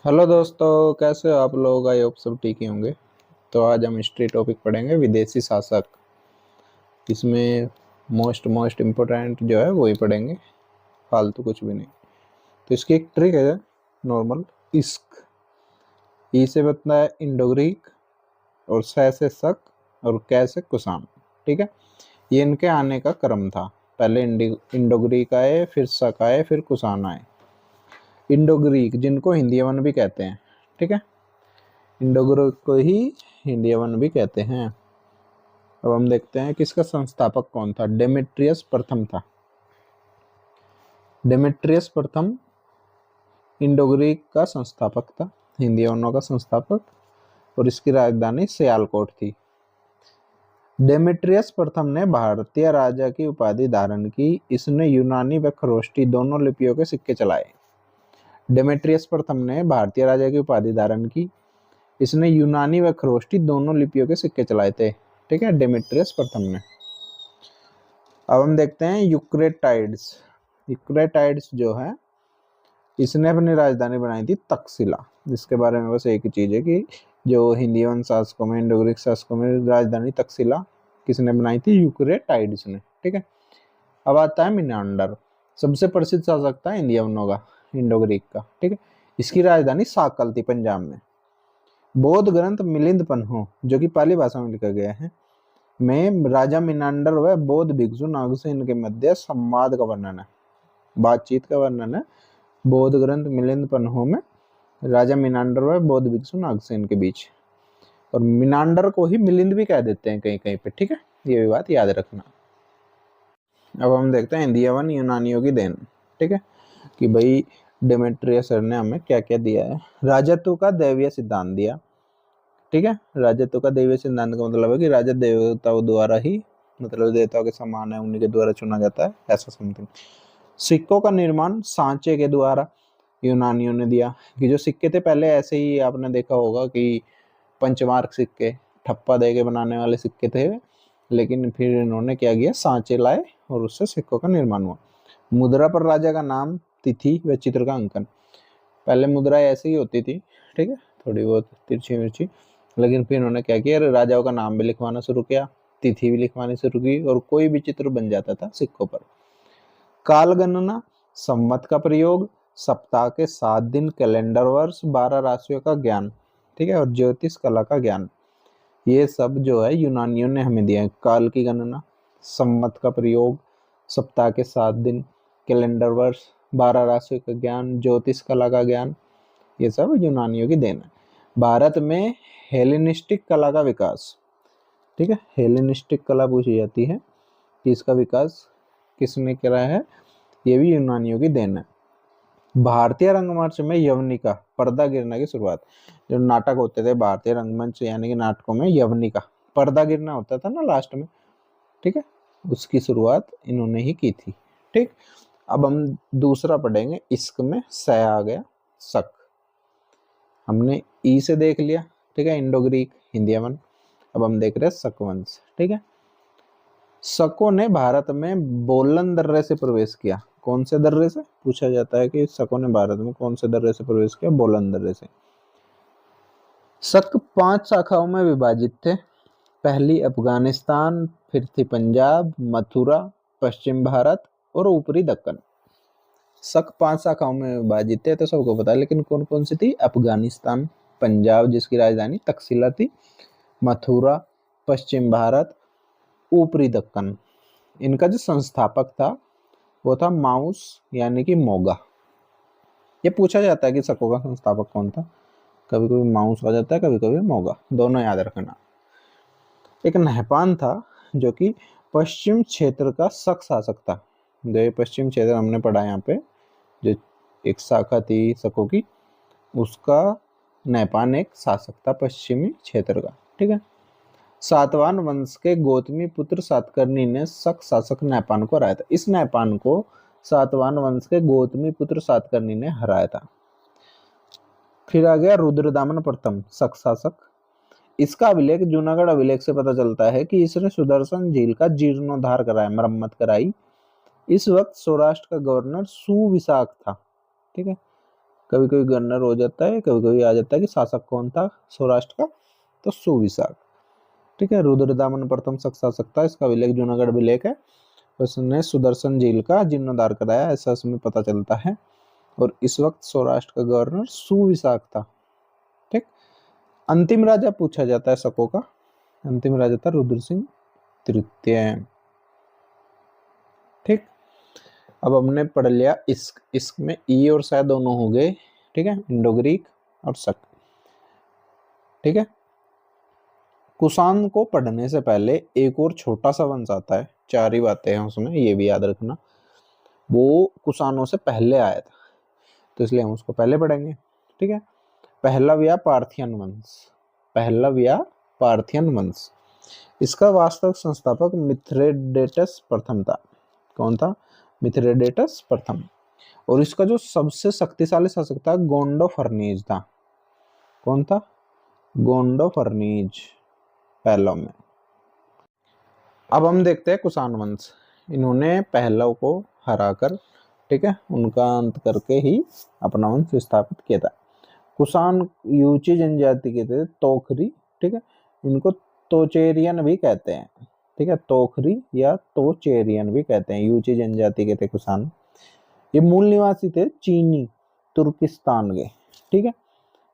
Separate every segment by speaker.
Speaker 1: Hello दोस्तों, कैसे हो आप लोग। आई होप सब ठीक ही होंगे। तो आज हम हिस्ट्री टॉपिक पढ़ेंगे, विदेशी शासक। इसमें मोस्ट इम्पोर्टेंट जो है वही पढ़ेंगे, फालतू कुछ भी नहीं। तो इसकी एक ट्रिक है नॉर्मल। इश्क, ई से बनता है इंडो ग्रीक, और से शक, और कै से कुषाण। ठीक है, ये इनके आने का क्रम था। पहले इंडो ग्रीक आए, फिर शक आए, फिर कुषाण आए। इंडो ग्रीक जिनको हिंदी वन भी कहते हैं, ठीक है, इंडो ग्रीक को ही हिंदी वन भी कहते हैं। अब हम देखते हैं कि इसका संस्थापक कौन था। डेमेट्रियस प्रथम था। डेमेट्रियस प्रथम इंडो ग्रीक का संस्थापक था, हिंदी वनों का संस्थापक, और इसकी राजधानी सियालकोट थी। डेमेट्रियस प्रथम ने भारतीय राजा की उपाधि धारण की। इसने यूनानी व खरोष्टी दोनों लिपियों के सिक्के चलाए। डेमेट्रियस प्रथम ने भारतीय राजा की उपाधि धारण की। इसने यूनानी व खरोष्टी दोनों लिपियों के सिक्के चलाए थे। ठीक है, डेमेट्रियस प्रथम ने। अब हम देखते हैं यूक्रेटाइड्स। यूक्रेटाइड्स जो है, इसने अपनी राजधानी बनाई थी तक्षशिला। जिसके बारे में बस एक ही चीज है कि जो हिंदी वन शासकों में, इंडो ग्रीक शासकों में राजधानी तक्षशिला किसने बनाई थी? यूक्रेटाइड्स ने। ठीक है, अब आता है मिनांडर। सबसे प्रसिद्ध शासक था इंडिया वनों का, इंडो ग्रीक का। ठीक है, इसकी राजधानी साकल थी, पंजाब में। बौद्ध ग्रंथ मिलिंद पन्हो, जो कि पाली भाषा में लिखा गया है, में राजा मिनांडर व बौद्ध भिक्षु नागसेन के मध्य संवाद का वर्णन है, बातचीत का वर्णन है। बौद्ध ग्रंथ मिलिंद पन्हो में राजा मिनांडर व बौद्ध भिक्षु नागसेन के बीच। और मिनांडर को ही मिलिंद भी कह देते हैं कहीं कहीं पे। ठीक है, ये भी बात याद रखना। अब हम देखते हैं इंडिया वन यूनानियों की देन। ठीक है, कि भाई डेमेट्रियस ने हमें क्या क्या दिया है। राजत्व का दैवीय सिद्धांत दिया। ठीक है, राजत्व का दैवीय सिद्धांत का मतलब है कि राजा देवताओं द्वारा ही, मतलब देवताओं के समान है, उन्हीं के द्वारा चुना जाता है, ऐसा समथिंग। सिक्कों का निर्माण सांचे के द्वारा यूनानियों ने दिया। कि जो सिक्के थे पहले ऐसे ही, आपने देखा होगा कि पंचमार्क सिक्के, ठप्पा दे के बनाने वाले सिक्के थे, लेकिन फिर इन्होंने क्या किया, सांचे लाए और उससे सिक्कों का निर्माण हुआ। मुद्रा पर राजा का नाम, तिथि व चित्र का अंकन। पहले मुद्रा ऐसे ही होती थी, ठीक है, थोड़ी बहुत तिरछी मिर्ची, लेकिन फिर इन्होंने क्या किया, राजाओं का नाम भी लिखवाना शुरू किया, तिथि भी लिखवानी शुरू की, और कोई भी चित्र बन जाता था सिक्कों पर। काल गणना, संवत का प्रयोग, सप्ताह के 7 दिन, कैलेंडर वर्ष, 12 राशियों का ज्ञान, ठीक है, और ज्योतिष कला का ज्ञान, ये सब जो है यूनानियों ने हमें दिया है। काल की गणना, संवत का प्रयोग, सप्ताह के 7 दिन, कैलेंडर वर्ष, 12 राशियों का ज्ञान, ज्योतिष कला का ज्ञान, ये सब यूनानियों की देन है। भारत में हेलेनिस्टिक कला का विकास। ठीक है, हेलेनिस्टिक कला पूछी जाती है कि इसका विकास किसने करा है, ये भी यूनानियों की देन है। भारतीय रंगमंच में यवनिका, पर्दा गिरना की शुरुआत। जो नाटक होते थे भारतीय रंगमंच यानी कि नाटकों में, यवनिका पर्दा गिरना होता था ना लास्ट में, ठीक है, उसकी शुरुआत इन्होंने ही की थी। ठीक, अब हम दूसरा पढ़ेंगे। इश्क में स आ गया, शक। हमने ई से देख लिया, ठीक है, इंडो ग्रीक, हिंदी वन। अब हम देख रहे हैं शक वंश। ठीक है, शकों ने भारत में बोलन दर्रे से प्रवेश किया। कौन से दर्रे से पूछा जाता है कि शकों ने भारत में कौन से दर्रे से प्रवेश किया? बोलन दर्रे से। शक 5 शाखाओं में विभाजित थे। पहली अफगानिस्तान, फिर थी पंजाब, मथुरा, पश्चिम भारत और ऊपरी दक्कन। शक 5 शाखाओं में विभाजित थे तो सबको पता है, लेकिन कौन कौन सी थी? अफगानिस्तान, पंजाब जिसकी राजधानी तक्षशिला थी, मथुरा, पश्चिम भारत, ऊपरी दक्कन। इनका जो संस्थापक था वो था माउस यानी कि मोगा। ये पूछा जाता है कि शकों का संस्थापक कौन था, कभी कभी माउस आ जाता है, कभी कभी मोगा, दोनों याद रखना। एक नहपान था जो कि पश्चिम क्षेत्र का शक शासक था। जो ये पश्चिम क्षेत्र हमने पढ़ा यहाँ पे, जो एक शाखा थी शकों की, उसका नहपान एक शासक था पश्चिमी क्षेत्र का। ठीक है, सातवाहन वंश के गौतमी पुत्र सातकर्णी ने शक शासक नहपान को हराया था। इस नहपान को सातवाहन वंश के गौतमी पुत्र सातकर्णी ने हराया था। फिर आ गया रुद्रदामन प्रथम, शक शासक। इसका अभिलेख जूनागढ़ अभिलेख से पता चलता है कि इसने सुदर्शन झील का जीर्णोद्धार कराया, मरम्मत कराई। इस वक्त सौराष्ट्र का गवर्नर सुविशाख था। ठीक है, कभी कभी गवर्नर हो जाता है, कभी कभी आ जाता है कि शासक कौन था सौराष्ट्र का, तो सुविशाख। ठीक है, रुद्रदामन प्रथम शासक था, इसका विलेख जूनागढ़ विलेख है। उसने सुदर्शन झील का जीर्णोद्धार कराया, ऐसा इसमें पता चलता है। और इस वक्त सौराष्ट्र का गवर्नर सुविशाख था। ठीक, अंतिम राजा पूछा जाता है शकों का, अंतिम राजा था रुद्र सिंह तृतीय। ठीक, अब हमने पढ़ लिया इश्क में ई और शायद दोनों हो गए। ठीक है, इंडो ग्रीक और शक। ठीक है, कुषाण को पढ़ने से पहले एक और छोटा सा वंश आता है, 4 ही बातें हैं उसमें, ये भी याद रखना। वो कुषाणों से पहले आया था, तो इसलिए हम उसको पहले पढ़ेंगे। ठीक है, पहलव या पार्थियन वंश, पहलव या पार्थियन वंश। इसका वास्तविक संस्थापक मिथ्रेडेटस प्रथम था। कौन था? मिथ्रेडेटस प्रथम। और इसका जो सबसे शक्तिशाली शासक था गोंडोफर्नीज था। कौन था? गोंडोफर्नीज पहलव में। अब हम देखते हैं कुषाण वंश। इन्होंने पहलव को हराकर, ठीक है, उनका अंत करके ही अपना वंश स्थापित किया था। कुषाण यूची जनजाति के थे, तोखरी। ठीक है, इनको तोचेरियन भी कहते हैं। ठीक है, तोखरी या तोचेरियन भी कहते हैं, यूची जनजाति के थे कुषाण। ये मूल निवासी थे चीनी तुर्किस्तान के। ठीक है,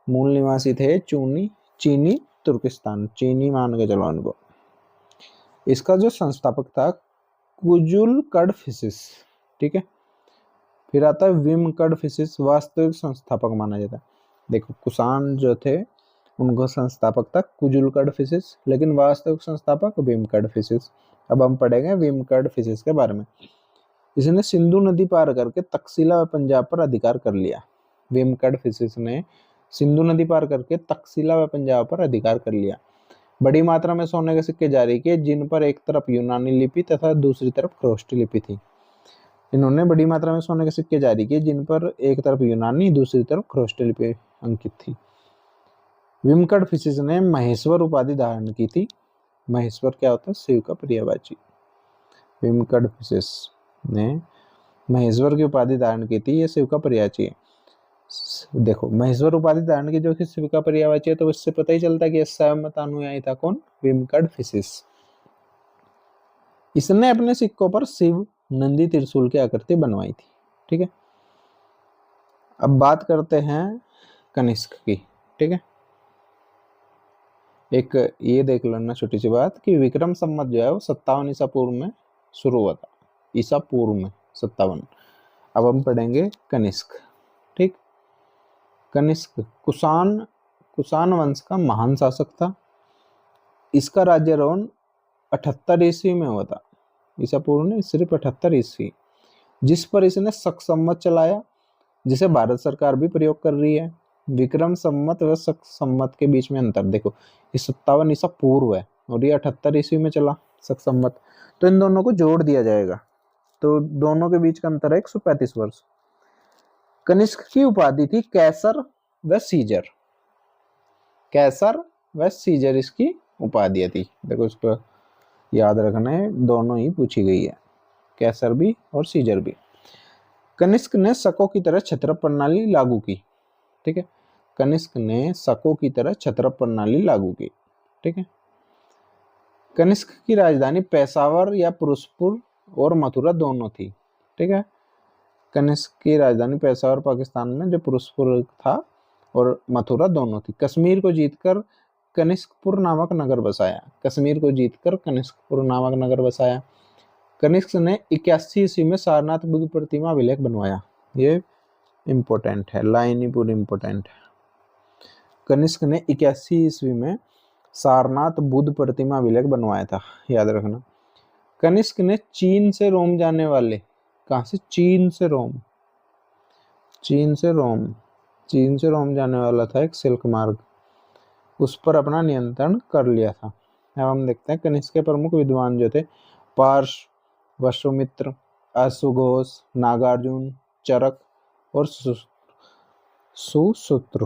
Speaker 1: मूल निवासी थे चीनी तुर्किस्तान, चीनी मान के चलो इनको। इसका जो संस्थापक था कुजुल कडफिसिस। ठीक है, फिर आता है विम कडफिसिस, वास्तविक संस्थापक माना जाता है। देखो, कुषाण जो थे उनका संस्थापक था कुजुल कडफिसिस, लेकिन वास्तविक संस्थापक विम कडफिसिस। अब हम पढ़ेंगे विम कडफिसिस के बारे में। इसने सिंधु नदी पार करके तक्षशिला व पंजाब पर अधिकार कर लिया। विम कडफिसिस ने सिंधु नदी पार करके तक्षशिला व पंजाब पर अधिकार कर लिया। बड़ी मात्रा में सोने के सिक्के जारी किए, जिन पर एक तरफ यूनानी लिपि तथा दूसरी तरफ ख्रोष्टी लिपि थी। इन्होंने बड़ी मात्रा में सोने के सिक्के जारी किए, जिन पर एक तरफ यूनानी, दूसरी तरफ ख्रोष्टी लिपि अंकित थी। विम कडफिसिस ने महेश्वर उपाधि धारण की थी। महेश्वर क्या होता है? शिव का पर्यायवाची। विम कडफिसिस ने महेश्वर की उपाधि धारण की थी, ये शिव का पर्यायवाची है। देखो, महेश्वर उपाधि धारण की जो कि शिव का पर्यायवाची है, तो इससे पता ही चलता है कि शैव मत अनुयायी था। कौन? विम कडफिसिस। इसने अपने सिक्कों पर शिव, नंदी, त्रिशूल की आकृति बनवाई थी। ठीक है, अब बात करते हैं कनिष्क की। ठीक है, एक ये देख लेना छोटी सी बात कि विक्रम संवत जो है वो 57 ईसा पूर्व में शुरू हुआ था। ईसा पूर्व में 57। अब हम पढ़ेंगे कनिष्क। ठीक, कनिष्क कुषाण वंश का महान शासक था। इसका राज्यारोहण 78 ईस्वी में हुआ था। ईसा पूर्व ने सिर्फ 78 ईस्वी, जिस पर इसने शक संवत चलाया, जिसे भारत सरकार भी प्रयोग कर रही है। विक्रम संवत व शक संवत के बीच में अंतर देखो, ये 57 ईसा पूर्व है और ये 78 ईस्वी में चला शक संवत, तो इन दोनों को जोड़ दिया जाएगा, तो दोनों के बीच का अंतर है 135 वर्ष। कनिष्क की उपाधि थी कैसर व सीजर। कैसर व सीजर इसकी उपाधियां थी। देखो, इसको याद रखना है, दोनों ही पूछी गई है, कैसर भी और सीजर भी। कनिष्क ने शकों की तरह क्षत्रप प्रणाली लागू की। ठीक है, कनिष्क ने शकों की तरह क्षत्रप प्रणाली लागू की। ठीक है, कनिष्क की राजधानी पेशावर या पुरुषपुर और मथुरा दोनों थी। ठीक है, कनिष्क की राजधानी पेशावर पाकिस्तान में, जो पुरुषपुर था, और मथुरा दोनों थी। कश्मीर को जीतकर कनिष्कपुर नामक नगर बसाया। कश्मीर को जीतकर कनिष्कपुर नामक नगर बसाया। कनिष्क ने 81 ईस्वी में सारनाथ बुद्ध प्रतिमा अभिलेख बनवाया। ये इंपॉर्टेंट है, लाइन ही पूरी इंपॉर्टेंट है। कनिष्क ने 81 ईस्वी में सारनाथ बुद्ध प्रतिमा अभिलेख बनवाया था, याद रखना। कनिष्क ने चीन से रोम जाने वाले, कहां से? चीन से रोम, चीन से रोम जाने वाला था एक सिल्क मार्ग, उस पर अपना नियंत्रण कर लिया था। अब हम देखते हैं कनिष्क के प्रमुख विद्वान जो थे पार्श, वसुमित्र, अश्वघोष, नागार्जुन, चरक और सुसूत्र।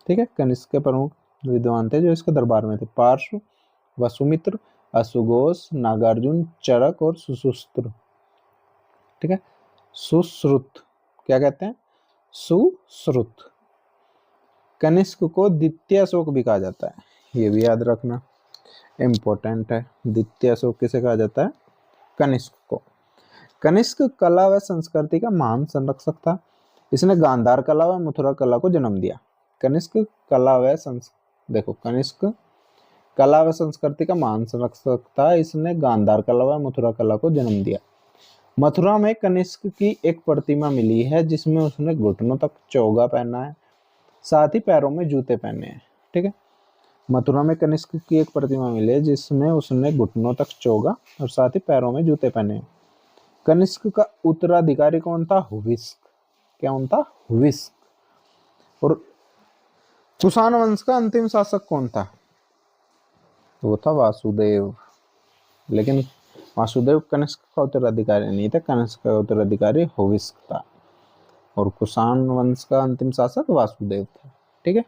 Speaker 1: ठीक है, कनिष्क के प्रमुख विद्वान थे जो इसके दरबार में थे, पार्श, वसुमित्र, अश्वघोष, नागार्जुन, चरक और सुसूत्र। ठीक है, सुश्रुत क्या कहते हैं? सुश्रुत। कनिष्क को द्वितीय अशोक भी कहा जाता है, ये भी याद रखना, इम्पोर्टेंट है। द्वितीय अशोक किसे कहा जाता है? कनिष्क को। कनिष्क कला व संस्कृति का महान संरक्षक था। इसने गांधार कला व मथुरा कला को जन्म दिया। कनिष्क कला व देखो, कनिष्क कला व संस्कृति का महान संरक्षक था। इसने गांधार कला व मथुरा कला को जन्म दिया। मथुरा में कनिष्क की एक प्रतिमा मिली है जिसमें उसने घुटनों तक चोगा पहना है, साथ ही पैरों में जूते पहने हैं। ठीक है, मथुरा में कनिष्क की एक प्रतिमा मिली है जिसमें उसने घुटनों तक चोगा और साथ ही पैरों में जूते पहने हैं। कनिष्क का उत्तराधिकारी कौन था? हुविस्क। क्या कौन था? हुविस्क। और कुषाण वंश का अंतिम शासक कौन था? वो था वासुदेव। लेकिन वासुदेव कनिष्क का उत्तराधिकारी नहीं था, कनिष्क का उत्तराधिकारी हुविस्क था और कुषाण वंश का अंतिम शासक वासुदेव था। ठीक है।